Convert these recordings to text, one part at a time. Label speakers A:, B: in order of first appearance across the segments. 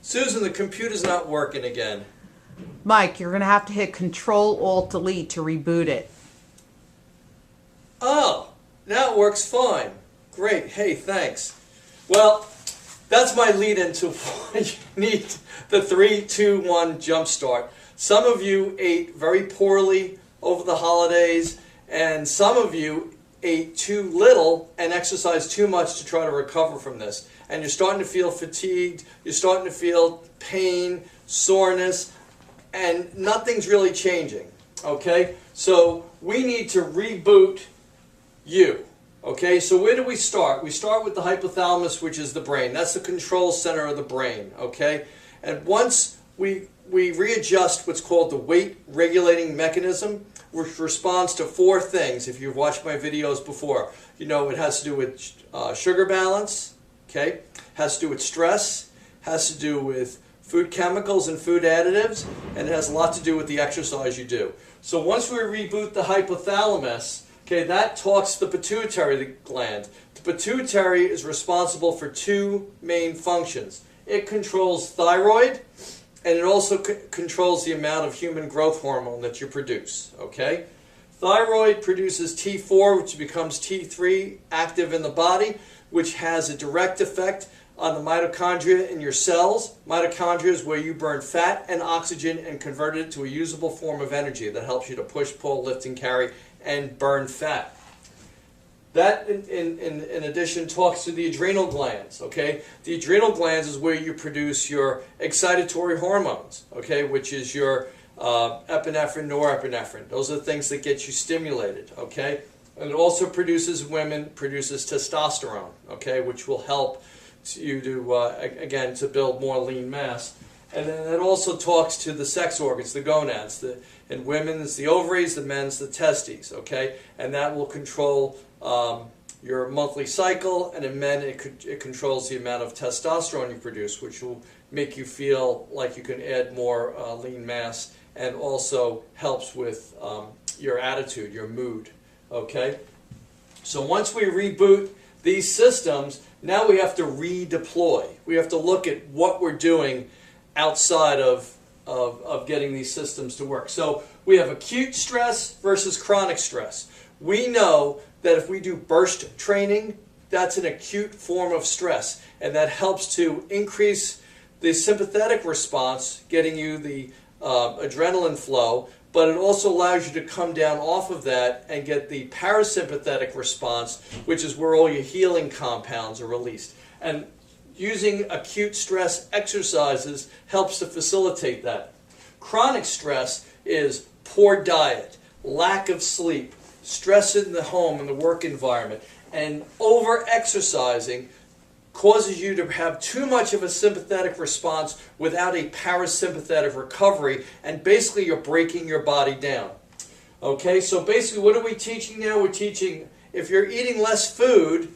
A: Susan, the computer's not working again.
B: Mike, you're going to have to hit Control-Alt-Delete to reboot it.
A: Oh, now it works fine. Great. Hey, thanks. Well, that's my lead into why you need the 3-2-1 Jumpstart. Some of you ate very poorly over the holidays, and some of you ate too little and exercised too much to try to recover from this. And you're starting to feel fatigued, you're starting to feel pain, soreness, and nothing's really changing. Okay? So we need to reboot you. Okay, so where do we start? We start with the hypothalamus, which is the brain. That's the control center of the brain. Okay? And once we readjust what's called the weight regulating mechanism, which responds to 4 things. If you've watched my videos before, you know it has to do with sugar balance, okay? Has to do with stress, has to do with food chemicals and food additives, and it has a lot to do with the exercise you do. So once we reboot the hypothalamus, okay, that talks to the pituitary gland. The pituitary is responsible for 2 main functions. It controls thyroid, and it also controls the amount of human growth hormone that you produce, okay? Thyroid produces T4, which becomes T3 active in the body, which has a direct effect on the mitochondria in your cells. Mitochondria is where you burn fat and oxygen and convert it to a usable form of energy that helps you to push, pull, lift, and carry, and burn fat. That, in addition, talks to the adrenal glands, okay? The adrenal glands is where you produce your excitatory hormones, okay, which is your epinephrine, norepinephrine. Those are the things that get you stimulated, okay? And it also produces testosterone, okay, which will help you to, again, to build more lean mass. And then it also talks to the sex organs, the gonads. In women, it's the ovaries, the men's the testes, okay? And that will control your monthly cycle, and in men it controls the amount of testosterone you produce, which will make you feel like you can add more lean mass, and also helps with your attitude, your mood, okay? So once we reboot these systems, now we have to redeploy. We have to look at what we're doing outside of getting these systems to work. So we have acute stress versus chronic stress. We know that if we do burst training, that's an acute form of stress, and that helps to increase the sympathetic response, getting you the adrenaline flow, but it also allows you to come down off of that and get the parasympathetic response, which is where all your healing compounds are released. And using acute stress exercises helps to facilitate that. Chronic stress is poor diet, lack of sleep, stress in the home and the work environment, and over-exercising causes you to have too much of a sympathetic response without a parasympathetic recovery, and basically you're breaking your body down. Okay, so basically what are we teaching now? We're teaching if you're eating less food,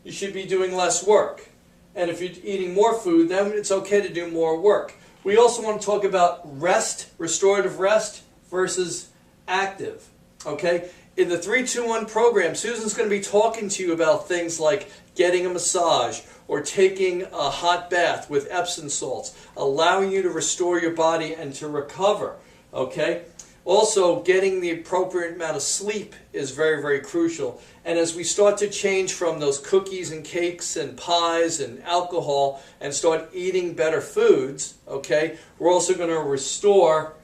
A: you should be doing less work. And if you're eating more food, then it's okay to do more work. We also want to talk about rest, restorative rest versus active. Okay? In the 3-2-1 program, Susan's going to be talking to you about things like getting a massage or taking a hot bath with Epsom salts, allowing you to restore your body and to recover. Okay? Also, getting the appropriate amount of sleep is very, very crucial. And as we start to change from those cookies and cakes and pies and alcohol and start eating better foods, okay, we're also going to restore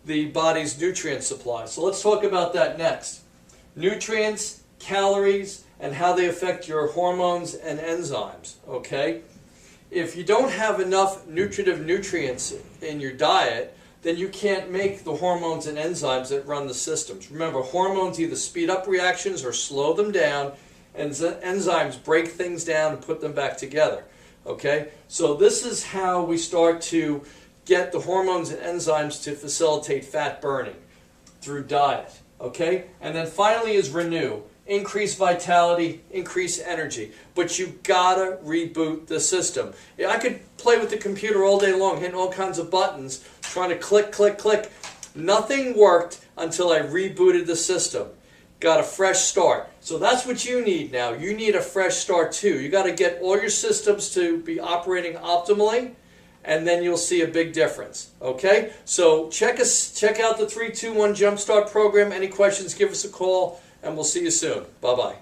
A: the body's nutrient supply. So let's talk about that next. Nutrients, calories, and how they affect your hormones and enzymes, okay? If you don't have enough nutritive nutrients in your diet, then you can't make the hormones and enzymes that run the systems. Remember, hormones either speed up reactions or slow them down, and enzymes break things down and put them back together, okay? So this is how we start to get the hormones and enzymes to facilitate fat burning through diet, okay? And then finally is renew. Increase vitality, increase energy. But you gotta reboot the system. I could play with the computer all day long, hitting all kinds of buttons, trying to click, click, click. Nothing worked until I rebooted the system. Got a fresh start. So that's what you need now. You need a fresh start too. You gotta get all your systems to be operating optimally, and then you'll see a big difference. Okay? So check out the 3-2-1 Jumpstart program. Any questions, give us a call, and we'll see you soon. Bye-bye.